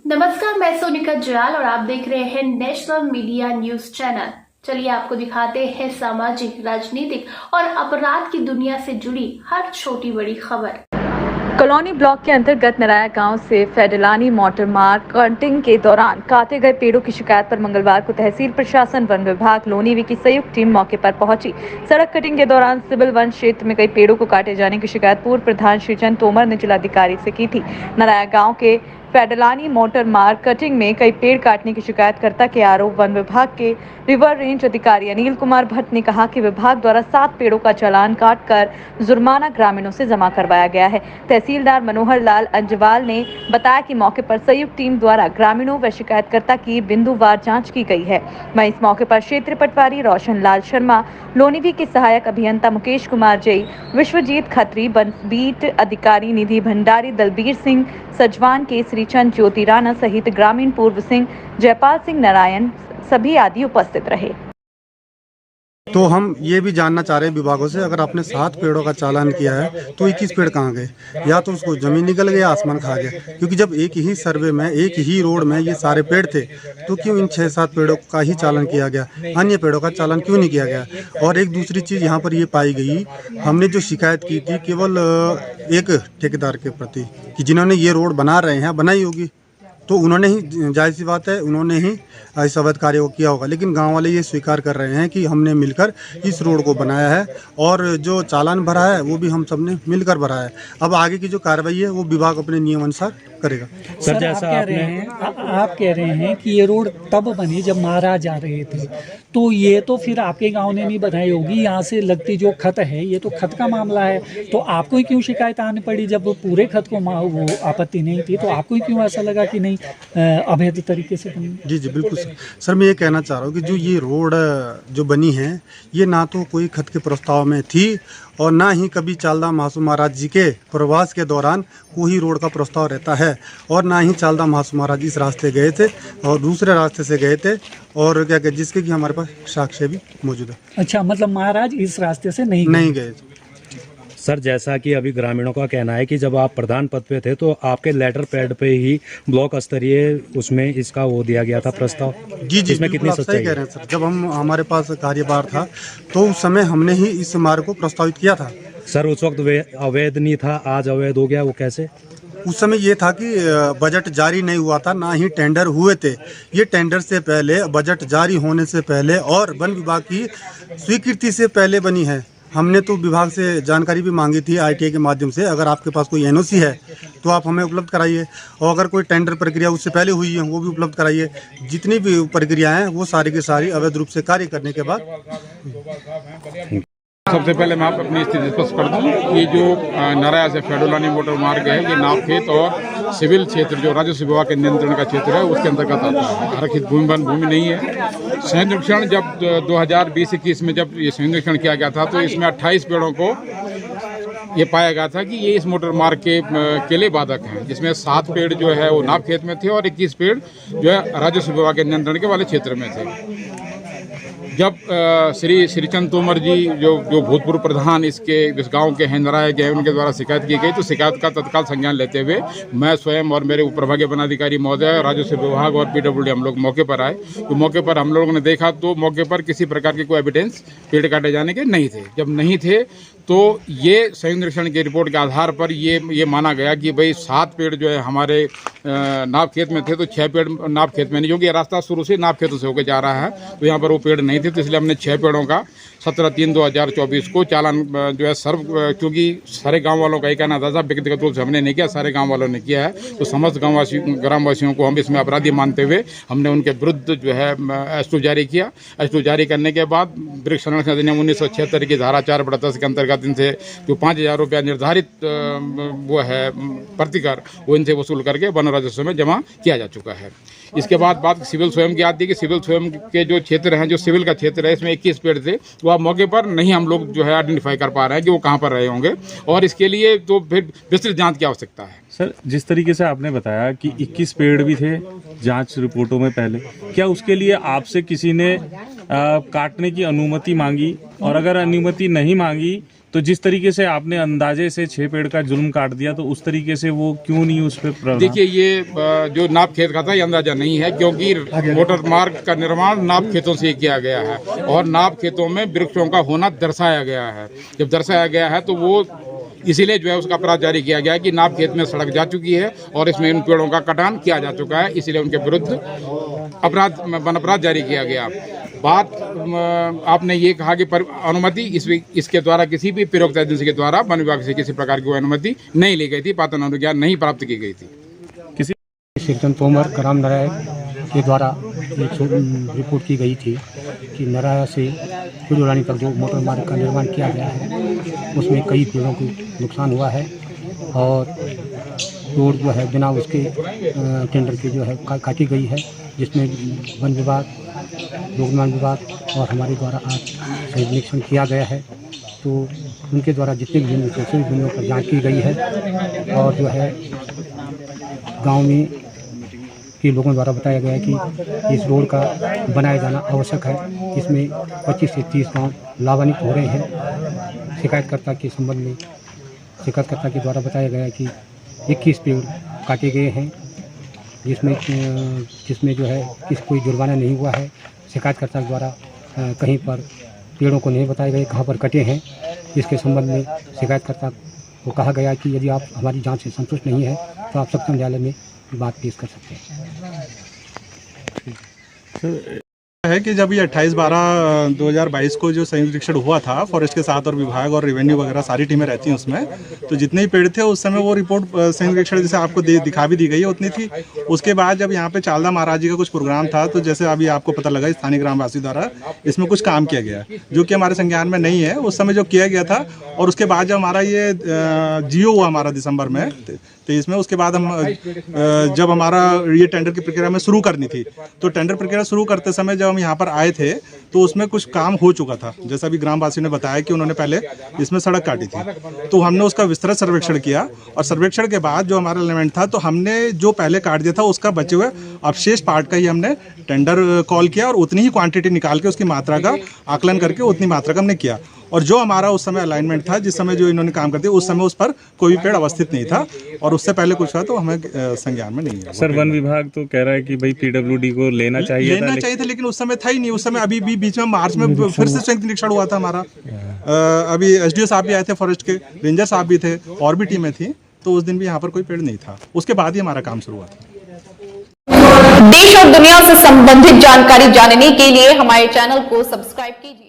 नमस्कार, मैं सोनिका जयाल और आप देख रहे हैं नेशनल मीडिया न्यूज चैनल। चलिए आपको दिखाते हैं सामाजिक, राजनीतिक और अपराध की दुनिया से जुड़ी हर छोटी बड़ी खबर। कॉलोनी ब्लॉक के अंतर्गत नराया गांव से फेडलानी मोटर मार्ग कटिंग के दौरान काटे गए पेड़ों की शिकायत पर मंगलवार को तहसील प्रशासन, वन विभाग, लोनीवी की संयुक्त टीम मौके पर पहुंची। सड़क कटिंग के दौरान सिविल वन क्षेत्र में कई पेड़ों को काटे जाने की शिकायत पूर्व प्रधान श्रीचंद तोमर ने जिलाधिकारी से की थी। नराया गाँव के फेडलानी मोटर मार्ग कटिंग में कई पेड़ काटने की शिकायतकर्ता के आरोप वन विभाग के रिवर रेंज अधिकारी अनिल कुमार भट्ट ने कहा कि विभाग द्वारा 7 पेड़ों का चालान काटकर जुर्माना ग्रामीणों से जमा करवाया गया है। तहसीलदार मनोहर लाल अंजवाल ने बताया कि मौके पर संयुक्त टीम द्वारा ग्रामीणों व शिकायतकर्ता की बिंदुवार जांच की गई है। वहीं इस मौके पर क्षेत्रीय पटवारी रोशन लाल शर्मा, लोनीवी के सहायक अभियंता मुकेश कुमार जई, विश्वजीत खत्री, बीट अधिकारी निधि भंडारी, दलबीर सिंह सजवान, केसरी चंद, ज्योति राणा सहित ग्रामीण पूर्व सिंह, जयपाल सिंह नारायण सभी आदि उपस्थित रहे। तो हम ये भी जानना चाह रहे हैं विभागों से, अगर आपने 7 पेड़ों का चालान किया है तो 21 पेड़ कहाँ गए? या तो उसको जमीन निकल गया, आसमान खा गया। क्योंकि जब एक ही सर्वे में, एक ही रोड में ये सारे पेड़ थे, तो क्यों इन 6-7 पेड़ों का ही चालान किया गया, अन्य पेड़ों का चालान क्यों नहीं किया गया? और एक दूसरी चीज़ यहाँ पर ये पाई गई, हमने जो शिकायत की थी केवल एक ठेकेदार के प्रति कि जिन्होंने ये रोड बना रहे हैं, बनाई होगी तो उन्होंने ही, जाहिर सी बात है, उन्होंने ही इस अवैध कार्य को किया होगा। लेकिन गांव वाले ये स्वीकार कर रहे हैं कि हमने मिलकर इस रोड को बनाया है और जो चालान भरा है वो भी हम सब ने मिलकर भरा है। अब आगे की जो कार्रवाई है वो विभाग अपने नियम अनुसार करेगा। सर, जैसा आप कह रहे हैं कि ये रोड तब बनी जब महाराज जा रहे थे, तो ये तो फिर आपके गांव ने नहीं बनाई होगी। यहाँ से लगती जो खत है, ये तो खत का मामला है, तो आपको ही क्यों शिकायत आनी पड़ी? जब पूरे खत को वो आपत्ति नहीं थी तो आपको ही क्यों ऐसा लगा कि नहीं अवैध तरीके से बनी? जी बिल्कुल सर, मैं ये कहना चाह रहा हूँ कि जो ये रोड जो बनी है ये ना तो कोई खत के प्रस्ताव में थी और ना ही कभी चालदा महासू महाराज जी के प्रवास के दौरान कोई रोड का प्रस्ताव रहता है, और ना ही चालदा महासू महाराज इस रास्ते गए थे और दूसरे रास्ते से गए थे, और क्या कहते जिसके कि हमारे पास साक्ष्य भी मौजूद है। अच्छा, मतलब महाराज इस रास्ते से नहीं गए। सर, जैसा कि अभी ग्रामीणों का कहना है कि जब आप प्रधान पद पे थे तो आपके लेटर पैड पे ही ब्लॉक स्तरीय उसमें इसका वो दिया गया था प्रस्ताव। जी इसमें कितनी सच्चाई कह रहे हैं सर। जब हमारे पास कार्यभार था तो उस समय हमने ही इस मार्ग को प्रस्तावित किया था। सर, उस वक्त अवैध नहीं था, आज अवैध हो गया, वो कैसे? उस समय ये था कि बजट जारी नहीं हुआ था, ना ही टेंडर हुए थे। ये टेंडर से पहले, बजट जारी होने से पहले और वन विभाग की स्वीकृति से पहले बनी है। हमने तो विभाग से जानकारी भी मांगी थी ITA के माध्यम से, अगर आपके पास कोई NOC है तो आप हमें उपलब्ध कराइए, और अगर कोई टेंडर प्रक्रिया उससे पहले हुई है वो भी उपलब्ध कराइए। जितनी भी प्रक्रियाएं हैं वो सारी की सारी अवैध रूप से कार्य करने के बाद। सबसे पहले मैं आप अपनी स्थिति स्पष्ट कर दूं, ये जो नराया से फेडलानी मोटर मार्ग है, ये नावखेत और सिविल क्षेत्र जो राजस्व विभाग के नियंत्रण का क्षेत्र है उसके अंतर्गत आता है। आरक्षित भूमि नहीं है। संयुक्त निरीक्षण जब 2020-21 में जब ये संयुक्त निरीक्षण किया गया था तो इसमें 28 पेड़ों को ये पाया गया था कि ये इस मोटर मार्ग के लिए बाधक हैं, जिसमें 7 पेड़ जो है वो नावखेत में थे और 21 पेड़ जो है राजस्व विभाग के नियंत्रण के वाले क्षेत्र में थे। जब श्रीचंद तोमर जी जो भूतपूर्व प्रधान इस गांव के हैं, नराया के हैं, उनके द्वारा शिकायत की गई, तो शिकायत का तत्काल संज्ञान लेते हुए मैं स्वयं और मेरे उपप्रभागीय वनाधिकारी महोदय, राजस्व विभाग और PWD हम लोग मौके पर आए। तो मौके पर हम लोगों ने देखा तो मौके पर किसी प्रकार के कोई एविडेंस पेड़ काटे जाने के नहीं थे। जब नहीं थे तो ये संयुक्त निरीक्षण की रिपोर्ट के आधार पर ये माना गया कि भाई 7 पेड़ जो है हमारे नावखेत में थे, तो 6 पेड़ नावखेत में नहीं, क्योंकि रास्ता शुरू से नावखेतों से होकर जा रहा है, तो यहाँ पर वो पेड़ नहीं थे। तो इसलिए हमने 6 पेड़ों का 17/3/2024 को चालान जो है सर्व, क्योंकि सारे गांव वालों का ही कहना था, व्यक्तिगत रूप से हमने नहीं किया, सारे गांव वालों ने किया है। तो समस्त ग्रामवासियों को हम इसमें अपराधी मानते हुए हमने उनके विरुद्ध जो है S2 जारी किया। S2 जारी करने के बाद वृक्ष संरक्षण अधिनियम 1976 की धारा 4/10 के अंतर्गत इनसे जो 5,000 रुपया निर्धारित वो है प्रतिकर, वो इनसे वसूल करके वन राजस्व में जमा किया जा चुका है। इसके बाद बात सिविल स्वयं की आती है कि सिविल स्वयं के जो क्षेत्र हैं, जो सिविल का क्षेत्र है, इसमें 21 पेड़ थे, वो आप मौके पर नहीं हम लोग जो है आइडेंटिफाई कर पा रहे हैं कि वो कहाँ पर रहे होंगे, और इसके लिए तो फिर विस्तृत जांच की आवश्यकता है। सर, जिस तरीके से आपने बताया कि 21 पेड़ भी थे जांच रिपोर्टों में पहले, क्या उसके लिए आपसे किसी ने काटने की अनुमति मांगी, और अगर अनुमति नहीं मांगी तो जिस तरीके से आपने अंदाजे से 6 पेड़ का जुल्म काट दिया, तो उस तरीके से वो क्यों नहीं उस पर देखिए, ये जो नाप खेत का था ये अंदाजा नहीं है, क्योंकि मोटर मार्ग का निर्माण नाप खेतों से किया गया है और नाप खेतों में वृक्षों का होना दर्शाया गया है। जब दर्शाया गया है तो वो इसीलिए जो है उसका अपराध जारी किया गया है कि नाप खेत में सड़क जा चुकी है और इसमें इन पेड़ों का कटान किया जा चुका है, इसीलिए उनके विरुद्ध वन अपराध जारी किया गया। बात आपने ये कहा कि अनुमति इसके द्वारा किसी भी प्रयोक्ता एजेंसी के द्वारा वन विभाग से किसी प्रकार की अनुमति नहीं ली गई थी, पात्र अनुज्ञान नहीं प्राप्त की गई थी। किसी शिवचंद तोमर ग्राम नराया के द्वारा एक रिपोर्ट की गई थी कि नराया से फुलवानी तक जो मोटर मार्ग का निर्माण किया गया है उसमें कई पेड़ों को नुकसान हुआ है और रोड जो है बिना उसके टेंडर के जो है काटी गई है, जिसमें वन विभाग, लोक निर्माण विभाग और हमारे द्वारा आज सही निरीक्षण किया गया है। तो उनके द्वारा जितने भी बिंदु थे सभी बिंदुओं पर जाँच की गई है और जो है गांव में के लोगों द्वारा बताया गया है कि इस रोड का बनाया जाना आवश्यक है। इसमें 25 से 30 गाँव लाभान्वित हो रहे हैं। शिकायतकर्ता के संबंध में शिकायतकर्ता के द्वारा बताया गया है कि 21 पेड़ काटे गए हैं, जिसमें जो है कोई जुर्माना नहीं हुआ है। शिकायतकर्ता द्वारा कहीं पर पेड़ों को नहीं बताए गए कहाँ पर कटे हैं। इसके संबंध में शिकायतकर्ता को कहा गया कि यदि आप हमारी जांच से संतुष्ट नहीं है तो आप सक्षम न्यायालय में बात पेश कर सकते हैं। है कि जब ये 28/12/2022 को जो संयुक्त निरीक्षण हुआ था फॉरेस्ट के साथ और विभाग और रेवेन्यू वगैरह सारी टीमें रहती हैं उसमें, तो जितने भी पेड़ थे उस समय वो रिपोर्ट संयुक्त निरीक्षण जैसे आपको दिखा भी दी गई है उतनी थी। उसके बाद जब यहाँ पे चालदा महाराज जी का कुछ प्रोग्राम था, तो जैसे अभी आपको पता लगा स्थानीय ग्रामवासी द्वारा इसमें कुछ काम किया गया जो कि हमारे संज्ञान में नहीं है उस समय जो किया गया था। और उसके बाद जब हमारा ये जियो हुआ हमारा दिसंबर में 23 में, उसके बाद हम जब हमारा ये टेंडर की प्रक्रिया में शुरू करनी थी, तो टेंडर प्रक्रिया शुरू करते समय जब हम यहाँ पर आए थे तो उसमें कुछ काम हो चुका था। जैसा अभी ग्रामवासियों ने बताया कि उन्होंने पहले इसमें सड़क काटी थी, तो हमने उसका विस्तृत सर्वेक्षण किया और सर्वेक्षण के बाद जो हमारा एलिमेंट था, तो हमने जो पहले काट दिया था उसका बचे हुए अवशेष पार्ट का ही हमने टेंडर कॉल किया और उतनी ही क्वांटिटी निकाल के उसकी मात्रा का आकलन करके उतनी मात्रा का हमने किया। और जो हमारा उस समय अलाइनमेंट था, जिस समय जो इन्होंने काम करते उस समय उस पर कोई भी पेड़ अवस्थित नहीं था और उससे पहले कुछ हुआ तो हमें संज्ञान में नहीं है। सर, वन विभाग तो कह रहा है कि भाई पीडब्ल्यूडी को लेना चाहिए था, लेकिन उस समय था ही नहीं। उस समय अभी भी बीच में मार्च में फिर से संयुक्त निरीक्षण हुआ था हमारा। अभी एसडीओ साहब भी आए थे, फॉरेस्ट के रेंजर साहब भी थे और भी टीमें थी, तो उस दिन भी यहाँ पर कोई पेड़ नहीं था। उसके बाद ही हमारा काम शुरू हुआ था। देश और दुनिया से संबंधित जानकारी जानने के लिए हमारे चैनल को सब्सक्राइब कीजिए।